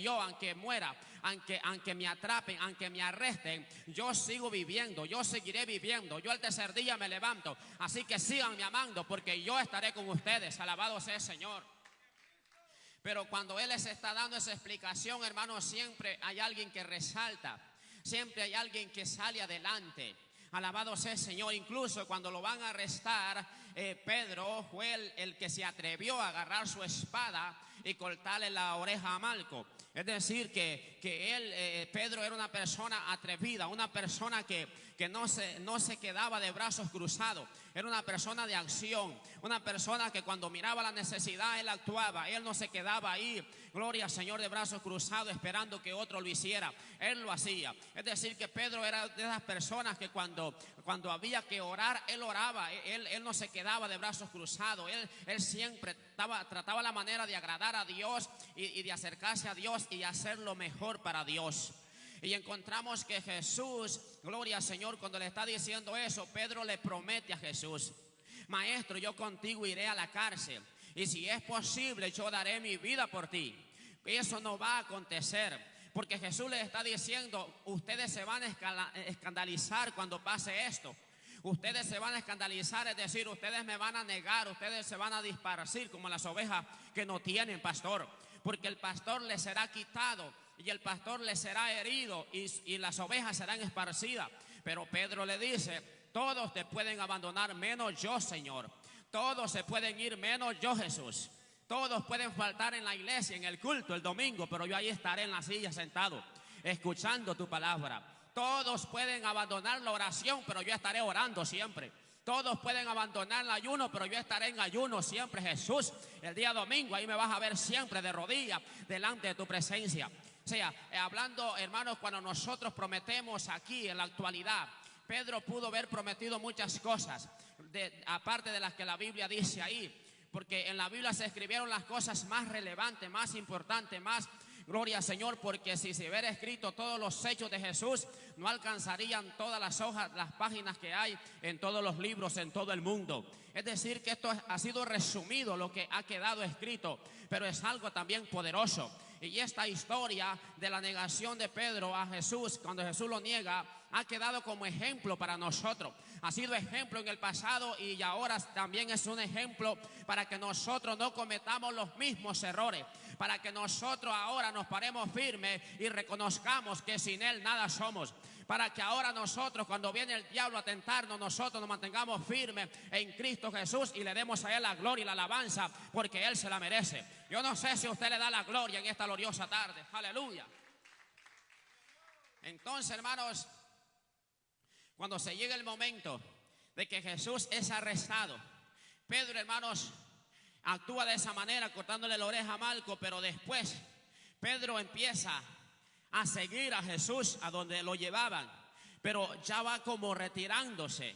yo, aunque muera, aunque me atrapen, aunque me arresten, yo sigo viviendo, yo seguiré viviendo, yo el tercer día me levanto. Así que síganme amando, porque yo estaré con ustedes. Alabado sea el Señor. Pero cuando Él les está dando esa explicación, hermanos, siempre hay alguien que resalta, siempre hay alguien que sale adelante. Alabado sea el Señor. Incluso cuando lo van a arrestar, Pedro fue el que se atrevió a agarrar su espada y cortarle la oreja a Malco. Es decir, Pedro era una persona atrevida, una persona que no se quedaba de brazos cruzados. Era una persona de acción, una persona que cuando miraba la necesidad, él actuaba. Él no se quedaba ahí, gloria al Señor, de brazos cruzados esperando que otro lo hiciera. Él lo hacía. Es decir, que Pedro era de esas personas que cuando había que orar, él oraba. Él no se quedaba de brazos cruzados. Él siempre trataba la manera de agradar a Dios y de acercarse a Dios y hacer lo mejor para Dios. Y encontramos que Jesús, gloria al Señor, cuando le está diciendo eso, Pedro le promete a Jesús: Maestro, yo contigo iré a la cárcel, y si es posible yo daré mi vida por ti. Eso no va a acontecer, porque Jesús le está diciendo: ustedes se van a escandalizar cuando pase esto. Ustedes se van a escandalizar, es decir, ustedes me van a negar, ustedes se van a disparcir como las ovejas que no tienen pastor, porque el pastor les será quitado y el pastor les será herido y las ovejas serán esparcidas. Pero Pedro le dice: todos te pueden abandonar menos yo, Señor. Todos se pueden ir menos yo, Jesús. Todos pueden faltar en la iglesia, en el culto, el domingo, pero yo ahí estaré en la silla sentado, escuchando tu palabra. Todos pueden abandonar la oración, pero yo estaré orando siempre. Todos pueden abandonar el ayuno, pero yo estaré en ayuno siempre, Jesús. El día domingo ahí me vas a ver siempre de rodillas delante de tu presencia. O sea, hablando, hermanos, cuando nosotros prometemos aquí en la actualidad, Pedro pudo haber prometido muchas cosas, aparte de las que la Biblia dice ahí, porque en la Biblia se escribieron las cosas más relevantes, más importantes, más, gloria al Señor, porque si se hubiera escrito todos los hechos de Jesús, no alcanzarían todas las hojas, las páginas que hay en todos los libros en todo el mundo. Es decir, que esto ha sido resumido, lo que ha quedado escrito, pero es algo también poderoso. Y esta historia de la negación de Pedro a Jesús, cuando Jesús lo niega, ha quedado como ejemplo para nosotros. Ha sido ejemplo en el pasado y ahora también es un ejemplo para que nosotros no cometamos los mismos errores, para que nosotros ahora nos paremos firmes y reconozcamos que sin Él nada somos, para que ahora nosotros, cuando viene el diablo a tentarnos, nosotros nos mantengamos firmes en Cristo Jesús y le demos a Él la gloria y la alabanza, porque Él se la merece. Yo no sé si usted le da la gloria en esta gloriosa tarde. Aleluya. Entonces, hermanos, cuando se llega el momento de que Jesús es arrestado, Pedro, hermanos, actúa de esa manera, cortándole la oreja a Malco, pero después Pedro empieza a seguir a Jesús a donde lo llevaban, pero ya va como retirándose,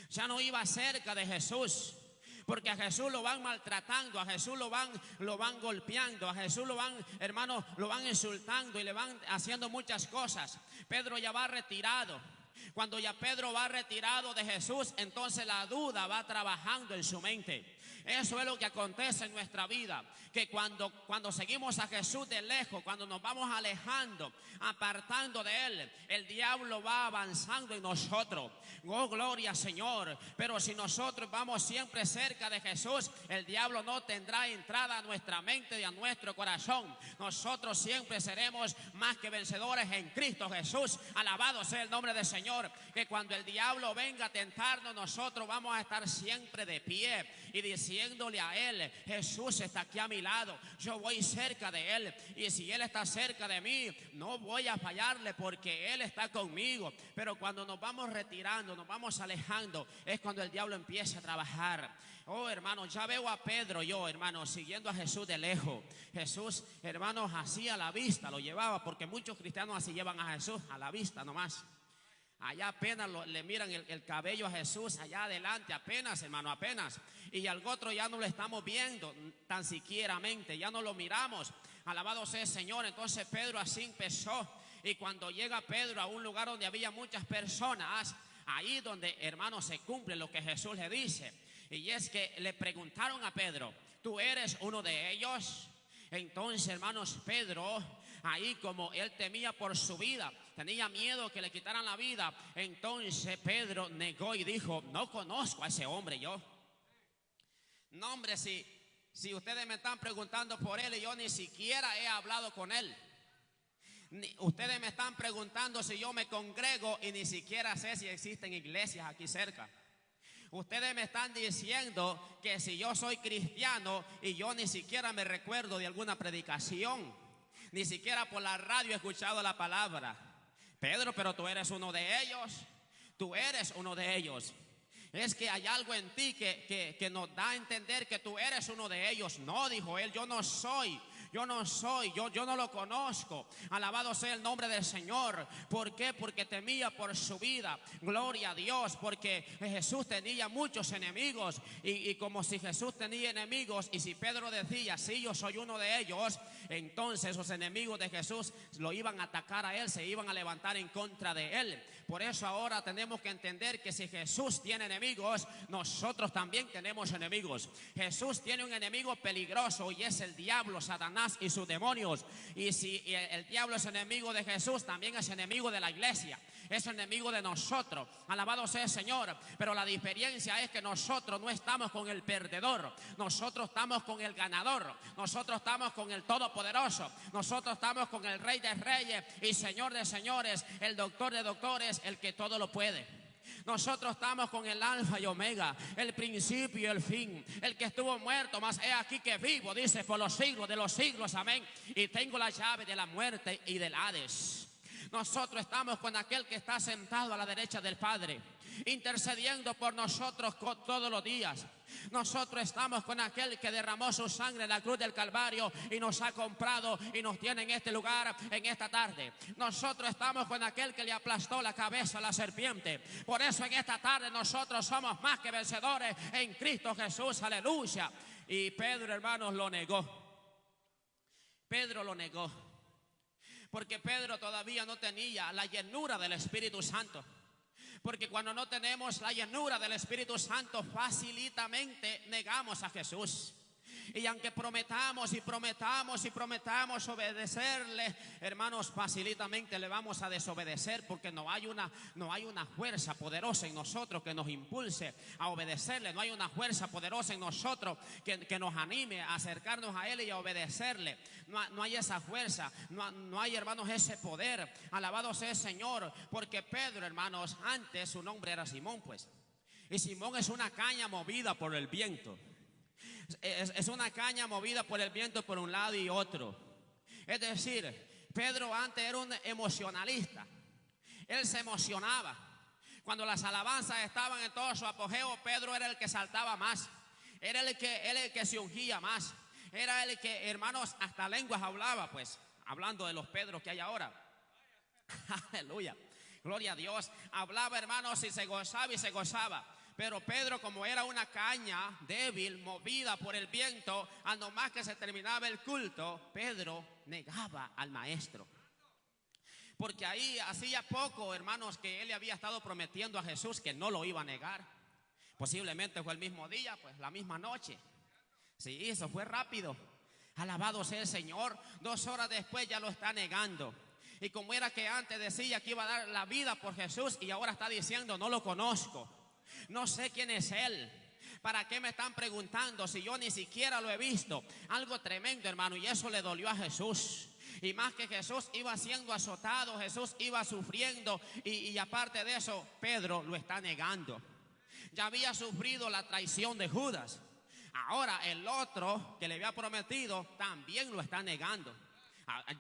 ya no iba cerca de Jesús, porque a Jesús lo van maltratando, a Jesús lo van golpeando, a Jesús lo van, hermanos, lo van insultando y le van haciendo muchas cosas. Pedro ya va retirado. Cuando ya Pedro va retirado de Jesús, entonces la duda va trabajando en su mente. Eso es lo que acontece en nuestra vida, que cuando seguimos a Jesús de lejos, cuando nos vamos alejando, apartando de Él, el diablo va avanzando en nosotros. Oh, gloria, Señor. Pero si nosotros vamos siempre cerca de Jesús, el diablo no tendrá entrada a nuestra mente y a nuestro corazón. Nosotros siempre seremos más que vencedores en Cristo Jesús. Alabado sea el nombre del Señor. Que cuando el diablo venga a tentarnos, nosotros vamos a estar siempre de pie y diciéndole a Él: Jesús está aquí a mi lado, yo voy cerca de Él, y si Él está cerca de mí, no voy a fallarle porque Él está conmigo. Pero cuando nos vamos retirando, nos vamos alejando, es cuando el diablo empieza a trabajar. Oh, hermanos, ya veo a Pedro, yo, hermanos, siguiendo a Jesús de lejos. Jesús, hermanos, así a la vista lo llevaba, porque muchos cristianos así llevan a Jesús a la vista nomás. Allá apenas le miran el cabello a Jesús, allá adelante, apenas, hermano, apenas. Y al otro ya no lo estamos viendo tan siquiera mente, ya no lo miramos. Alabado sea el Señor. Entonces Pedro así empezó. Y cuando llega Pedro a un lugar donde había muchas personas, ahí donde, hermano, se cumple lo que Jesús le dice. Y es que le preguntaron a Pedro: ¿tú eres uno de ellos? Entonces, hermanos, Pedro ahí como él temía por su vida, tenía miedo que le quitaran la vida, entonces Pedro negó y dijo: no conozco a ese hombre yo. No, hombre, si ustedes me están preguntando por él y yo ni siquiera he hablado con él. Ustedes me están preguntando si yo me congrego y ni siquiera sé si existen iglesias aquí cerca. Ustedes me están diciendo que si yo soy cristiano y yo ni siquiera me recuerdo de alguna predicación, ni siquiera por la radio he escuchado la palabra. Pedro, pero tú eres uno de ellos. Tú eres uno de ellos. Es que hay algo en ti que nos da a entender que tú eres uno de ellos. No, dijo él, yo no soy. Yo no lo conozco. Alabado sea el nombre del Señor. ¿Por qué? Porque temía por su vida. Gloria a Dios, porque Jesús tenía muchos enemigos. Y como si Jesús tenía enemigos, y si Pedro decía, sí, yo soy uno de ellos, entonces esos enemigos de Jesús lo iban a atacar a él, se iban a levantar en contra de él. Por eso ahora tenemos que entender que si Jesús tiene enemigos, nosotros también tenemos enemigos. Jesús tiene un enemigo peligroso y es el diablo, Satanás y sus demonios. Y si el diablo es enemigo de Jesús, también es enemigo de la iglesia, es enemigo de nosotros. Alabado sea el Señor. Pero la diferencia es que nosotros no estamos con el perdedor, nosotros estamos con el ganador, nosotros estamos con el todopoderoso, nosotros estamos con el Rey de reyes y Señor de señores, el doctor de doctores, el que todo lo puede. Nosotros estamos con el alfa y omega, el principio y el fin, el que estuvo muerto, mas he aquí que vivo, dice, por los siglos de los siglos, amén. Y tengo la llave de la muerte y del Hades. Nosotros estamos con aquel que está sentado a la derecha del Padre, intercediendo por nosotros todos los días. Nosotros estamos con aquel que derramó su sangre en la cruz del Calvario y nos ha comprado y nos tiene en este lugar en esta tarde. Nosotros estamos con aquel que le aplastó la cabeza a la serpiente. Por eso en esta tarde nosotros somos más que vencedores en Cristo Jesús, aleluya. Y Pedro, hermanos, lo negó. Pedro lo negó, porque Pedro todavía no tenía la llenura del Espíritu Santo. Porque cuando no tenemos la llenura del Espíritu Santo, facilitamente negamos a Jesús. Y aunque prometamos y prometamos y prometamos obedecerle, hermanos, facilitamente le vamos a desobedecer, porque no hay una fuerza poderosa en nosotros que nos impulse a obedecerle. No hay una fuerza poderosa en nosotros que nos anime a acercarnos a él y a obedecerle. No hay esa fuerza, no hay, hermanos, ese poder. Alabado sea el Señor. Porque Pedro, hermanos, antes su nombre era Simón, pues. Y Simón es una caña movida por el viento. Es una caña movida por el viento por un lado y otro. Es decir, Pedro antes era un emocionalista. Él se emocionaba. Cuando las alabanzas estaban en todo su apogeo, Pedro era el que saltaba más. Era el que se ungía más. Era el que, hermanos, hasta lenguas hablaba, pues, hablando de los Pedros que hay ahora. Aleluya, gloria a Dios. Hablaba, hermanos, y se gozaba. Pero Pedro, como era una caña débil, movida por el viento, a no más que se terminaba el culto, Pedro negaba al maestro. Porque ahí hacía poco, hermanos, que él le había estado prometiendo a Jesús que no lo iba a negar. Posiblemente fue el mismo día, pues la misma noche. Sí, eso fue rápido. Alabado sea el Señor. 2 horas después ya lo está negando. Y como era que antes decía que iba a dar la vida por Jesús, y ahora está diciendo, no lo conozco. No sé quién es él. ¿Para qué me están preguntando si yo ni siquiera lo he visto? Algo tremendo, hermano, y eso le dolió a Jesús. Y más que Jesús iba siendo azotado, Jesús iba sufriendo, y aparte de eso, Pedro lo está negando. Ya había sufrido la traición de Judas. Ahora el otro que le había prometido también lo está negando.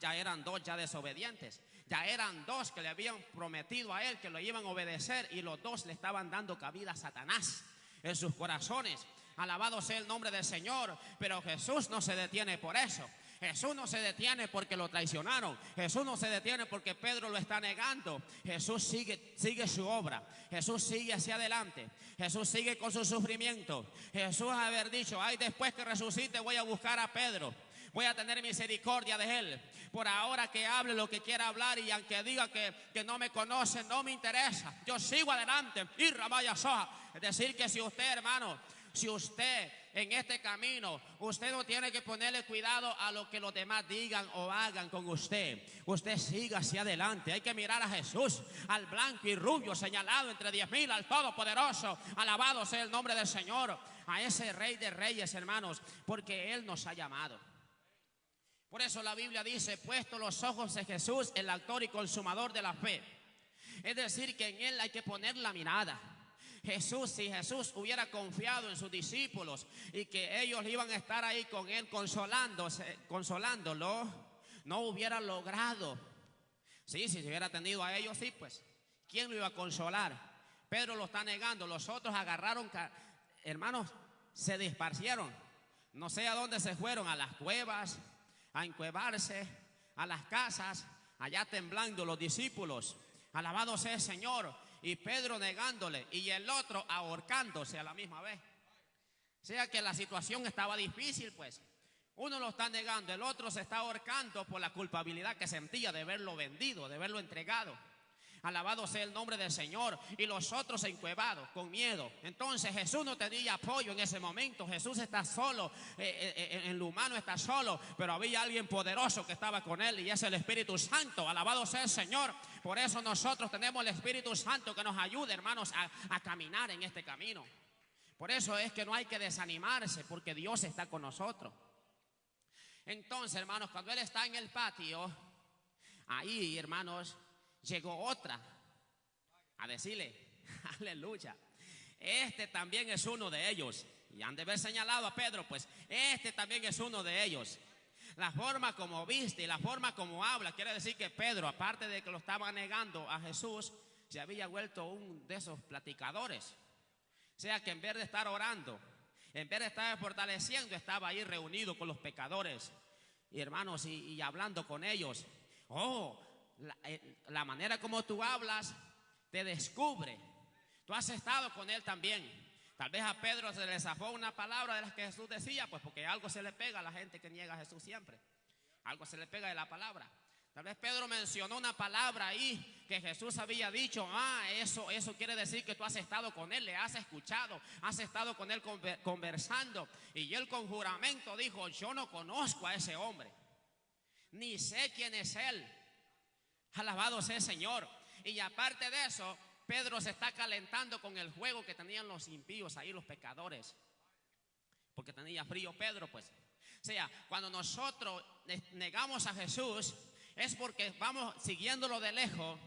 Ya eran 2 ya desobedientes. Ya eran 2 que le habían prometido a él que lo iban a obedecer, y los 2 le estaban dando cabida a Satanás en sus corazones. Alabado sea el nombre del Señor. Pero Jesús no se detiene por eso. Jesús no se detiene porque lo traicionaron. Jesús no se detiene porque Pedro lo está negando. Jesús sigue su obra. Jesús sigue hacia adelante. Jesús sigue con su sufrimiento. Jesús haber dicho, ay, después que resucite voy a buscar a Pedro. Voy a tener misericordia de él. Por ahora que hable lo que quiera hablar, y aunque diga que no me conoce, no me interesa. Yo sigo adelante. Y Ramaya Soja. Es decir, que si usted, hermano, Si usted en este camino, usted no tiene que ponerle cuidado a lo que los demás digan o hagan con usted. Usted siga hacia adelante. Hay que mirar a Jesús, al blanco y rubio señalado entre 10,000, al Todopoderoso. Alabado sea el nombre del Señor. A ese Rey de Reyes, hermanos, porque Él nos ha llamado. Por eso la Biblia dice, puesto los ojos en Jesús, el autor y consumador de la fe. Es decir, que en Él hay que poner la mirada. Jesús, si Jesús hubiera confiado en sus discípulos y que ellos iban a estar ahí con Él consolándolo, no hubiera logrado. Sí, si se hubiera atendido a ellos, sí, pues, ¿quién lo iba a consolar? Pedro lo está negando, los otros agarraron, hermanos, se disparcieron. No sé a dónde se fueron, a las cuevas, a encuevarse, a las casas, allá temblando los discípulos. Alabado sea el Señor. Y Pedro negándole y el otro ahorcándose a la misma vez. O sea que la situación estaba difícil, pues. Uno lo está negando, el otro se está ahorcando por la culpabilidad que sentía de verlo vendido, de verlo entregado. Alabado sea el nombre del Señor. Y los otros encuevados, con miedo. Entonces Jesús no tenía apoyo en ese momento. Jesús está solo, en lo humano está solo. Pero había alguien poderoso que estaba con él, y es el Espíritu Santo. Alabado sea el Señor. Por eso nosotros tenemos el Espíritu Santo que nos ayuda, hermanos, a caminar en este camino. Por eso es que no hay que desanimarse, porque Dios está con nosotros. Entonces, hermanos, cuando Él está en el patio, ahí, hermanos, llegó otra a decirle, aleluya, este también es uno de ellos. Y han de haber señalado a Pedro, pues este también es uno de ellos. La forma como viste y la forma como habla quiere decir que Pedro, aparte de que lo estaba negando a Jesús, se había vuelto un de esos platicadores. O sea que en vez de estar orando, en vez de estar fortaleciendo, estaba ahí reunido con los pecadores y hermanos y hablando con ellos. La manera como tú hablas te descubre. Tú has estado con él también. Tal vez a Pedro se le zafó una palabra de las que Jesús decía, pues porque algo se le pega a la gente que niega a Jesús siempre. Algo se le pega de la palabra. Tal vez Pedro mencionó una palabra ahí que Jesús había dicho. Eso quiere decir que tú has estado con él, le has escuchado, has estado con él conversando. Y él con juramento dijo, yo no conozco a ese hombre, ni sé quién es él. Alabado sea el Señor. Y aparte de eso, Pedro se está calentando con el juego que tenían los impíos ahí, los pecadores, porque tenía frío Pedro, pues. O sea, cuando nosotros negamos a Jesús, es porque vamos siguiéndolo de lejos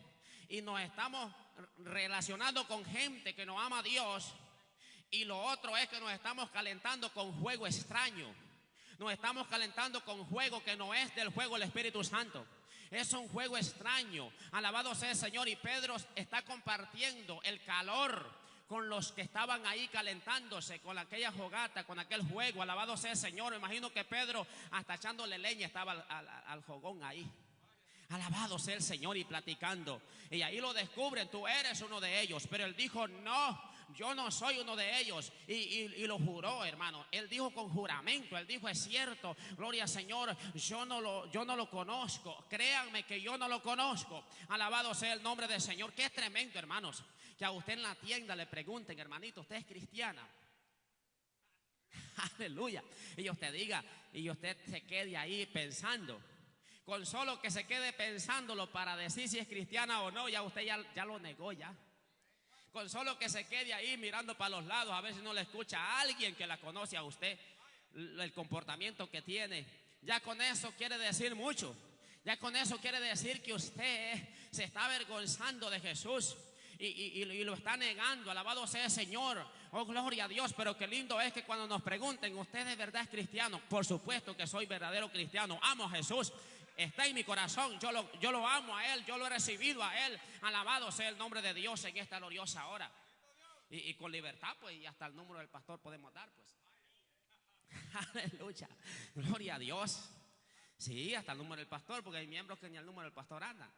y nos estamos relacionando con gente que no ama a Dios. Y lo otro es que nos estamos calentando con juego extraño. Nos estamos calentando con juego que no es del juego del Espíritu Santo. Es un juego extraño. Alabado sea el Señor. Y Pedro está compartiendo el calor con los que estaban ahí calentándose, con aquella fogata, con aquel juego. Alabado sea el Señor. Me imagino que Pedro hasta echándole leña estaba al fogón ahí. Alabado sea el Señor, y platicando. Y ahí lo descubren, tú eres uno de ellos. Pero él dijo, no, yo no soy uno de ellos. Y lo juró, hermano. Él dijo con juramento, él dijo, es cierto, gloria al Señor, yo no lo conozco. Créanme que yo no lo conozco. Alabado sea el nombre del Señor. Qué tremendo, hermanos, que a usted en la tienda le pregunten, hermanito, ¿usted es cristiana? Aleluya. Y usted diga, y usted se quede ahí pensando. Con solo que se quede pensándolo para decir si es cristiana o no, ya usted ya lo negó ya. Con solo que se quede ahí mirando para los lados a ver si no le escucha a alguien que la conoce a usted, el comportamiento que tiene, ya con eso quiere decir mucho. Ya con eso quiere decir que usted se está avergonzando de Jesús y lo está negando. Alabado sea el Señor. Oh, gloria a Dios. Pero qué lindo es que cuando nos pregunten, ¿usted de verdad es cristiano? Por supuesto que soy verdadero cristiano. Amo a Jesús. Está en mi corazón, yo lo amo a Él, yo lo he recibido a Él. Alabado sea el nombre de Dios en esta gloriosa hora. Y con libertad, pues, y hasta el número del pastor podemos dar, pues. Aleluya, gloria a Dios. Sí, hasta el número del pastor, porque hay miembros que ni el número del pastor andan.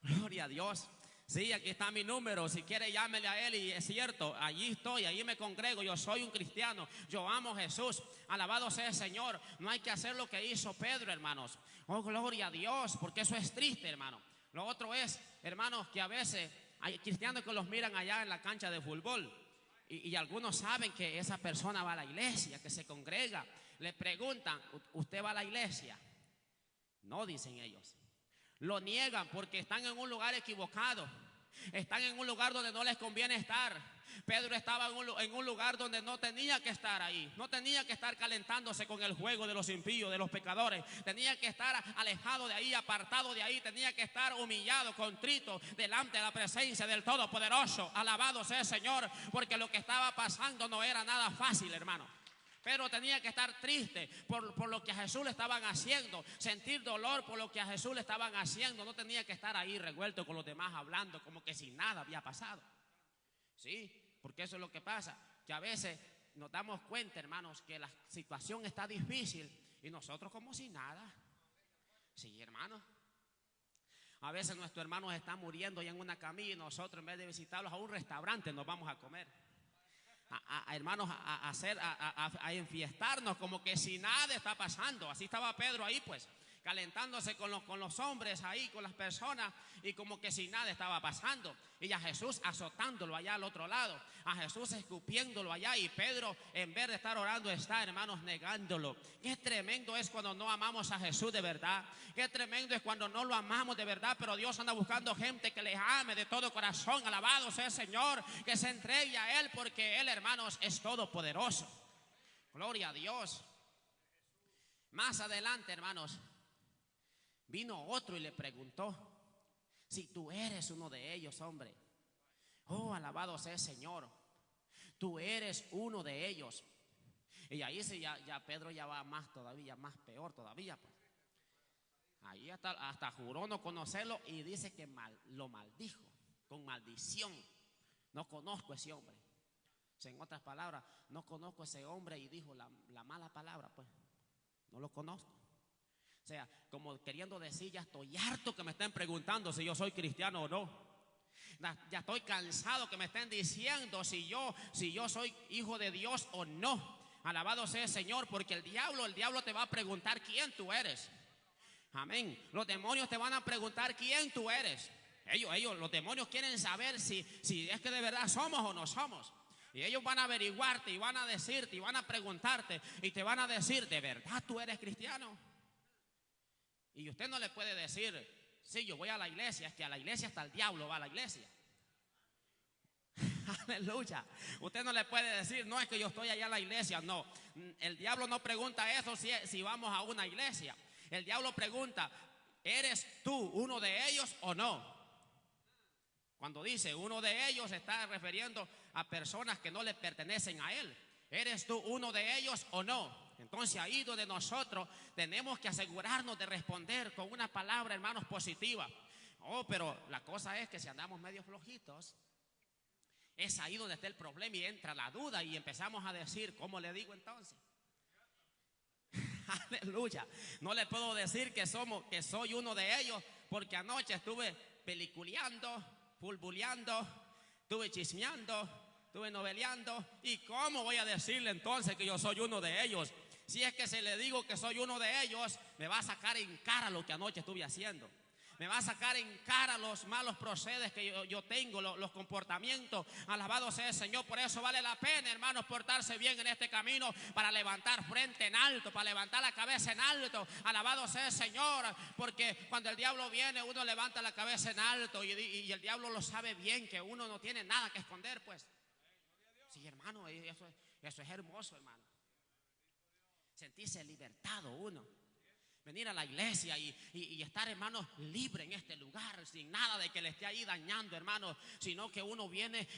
Gloria a Dios. Sí, aquí está mi número, si quiere llámele a él. Y es cierto, allí estoy, allí me congrego. Yo soy un cristiano, yo amo a Jesús. Alabado sea el Señor. No hay que hacer lo que hizo Pedro, hermanos. Oh, gloria a Dios, porque eso es triste, hermano. Lo otro es, hermanos, que a veces hay cristianos que los miran allá en la cancha de fútbol y algunos saben que esa persona va a la iglesia, que se congrega. Le preguntan, ¿usted va a la iglesia? No, dicen ellos. Lo niegan porque están en un lugar equivocado. Están en un lugar donde no les conviene estar. Pedro estaba en un lugar donde no tenía que estar ahí. No tenía que estar calentándose con el juego de los impíos, de los pecadores. Tenía que estar alejado de ahí, apartado de ahí. Tenía que estar humillado, contrito, delante de la presencia del Todopoderoso. Alabado sea el Señor, porque lo que estaba pasando no era nada fácil, hermano. Pedro tenía que estar triste por lo que a Jesús le estaban haciendo, sentir dolor por lo que a Jesús le estaban haciendo. No tenía que estar ahí revuelto con los demás hablando como que si nada había pasado. Sí, porque eso es lo que pasa, que a veces nos damos cuenta, hermanos, que la situación está difícil y nosotros como si nada. Sí, hermanos. A veces nuestros hermanos están muriendo ya en una camilla y nosotros en vez de visitarlos a un restaurante nos vamos a comer. Hermanos, a enfiestarnos como que si nada está pasando. Así estaba Pedro ahí, pues, calentándose con los hombres ahí, con las personas, y como que si nada estaba pasando. Y a Jesús azotándolo allá al otro lado, a Jesús escupiéndolo allá, y Pedro, en vez de estar orando, está, hermanos, negándolo. Qué tremendo es cuando no amamos a Jesús de verdad. Qué tremendo es cuando no lo amamos de verdad, pero Dios anda buscando gente que le ame de todo corazón. Alabado sea el Señor, que se entregue a Él, porque Él, hermanos, es todopoderoso. Gloria a Dios. Más adelante, hermanos, vino otro y le preguntó: si tú eres uno de ellos, hombre. Oh, alabado sea el Señor, tú eres uno de ellos. Y ahí sí, ya Pedro ya va más todavía, más peor todavía, pues. Ahí hasta juró no conocerlo y dice que lo maldijo, con maldición. No conozco a ese hombre. O sea, en otras palabras, no conozco a ese hombre, y dijo la mala palabra, pues. No lo conozco. O sea, como queriendo decir, ya estoy harto que me estén preguntando si yo soy cristiano o no. Ya estoy cansado que me estén diciendo si yo soy hijo de Dios o no. Alabado sea el Señor, porque el diablo te va a preguntar quién tú eres. Amén. Los demonios te van a preguntar quién tú eres. Los demonios quieren saber si es que de verdad somos o no somos. Y ellos van a averiguarte y van a decirte y van a preguntarte y te van a decir: ¿de verdad tú eres cristiano? Y usted no le puede decir: sí, yo voy a la iglesia. Es que a la iglesia hasta el diablo va a la iglesia. Aleluya. Usted no le puede decir: no, es que yo estoy allá en la iglesia. No, el diablo no pregunta eso si vamos a una iglesia. El diablo pregunta: ¿eres tú uno de ellos o no? Cuando dice uno de ellos, se está refiriendo a personas que no le pertenecen a él. ¿Eres tú uno de ellos o no? Entonces ahí donde nosotros tenemos que asegurarnos de responder con una palabra, hermanos, positiva. Oh, pero la cosa es que si andamos medio flojitos, es ahí donde está el problema y entra la duda y empezamos a decir: ¿cómo le digo entonces? Aleluya. No le puedo decir que soy uno de ellos, porque anoche estuve peliculeando, fulbuleando, estuve chismeando, estuve noveleando. ¿Y cómo voy a decirle entonces que yo soy uno de ellos? Si es que si le digo que soy uno de ellos, me va a sacar en cara lo que anoche estuve haciendo. Me va a sacar en cara los malos procedes que yo tengo, los comportamientos. Alabado sea el Señor. Por eso vale la pena, hermanos, portarse bien en este camino, para levantar frente en alto, para levantar la cabeza en alto. Alabado sea el Señor, porque cuando el diablo viene, uno levanta la cabeza en alto, y el diablo lo sabe bien, que uno no tiene nada que esconder, pues. Sí, hermano, eso es hermoso, hermano. Sentirse libertado uno. Venir a la iglesia y estar, hermanos, libre en este lugar, sin nada de que le esté ahí dañando, hermanos, sino que uno viene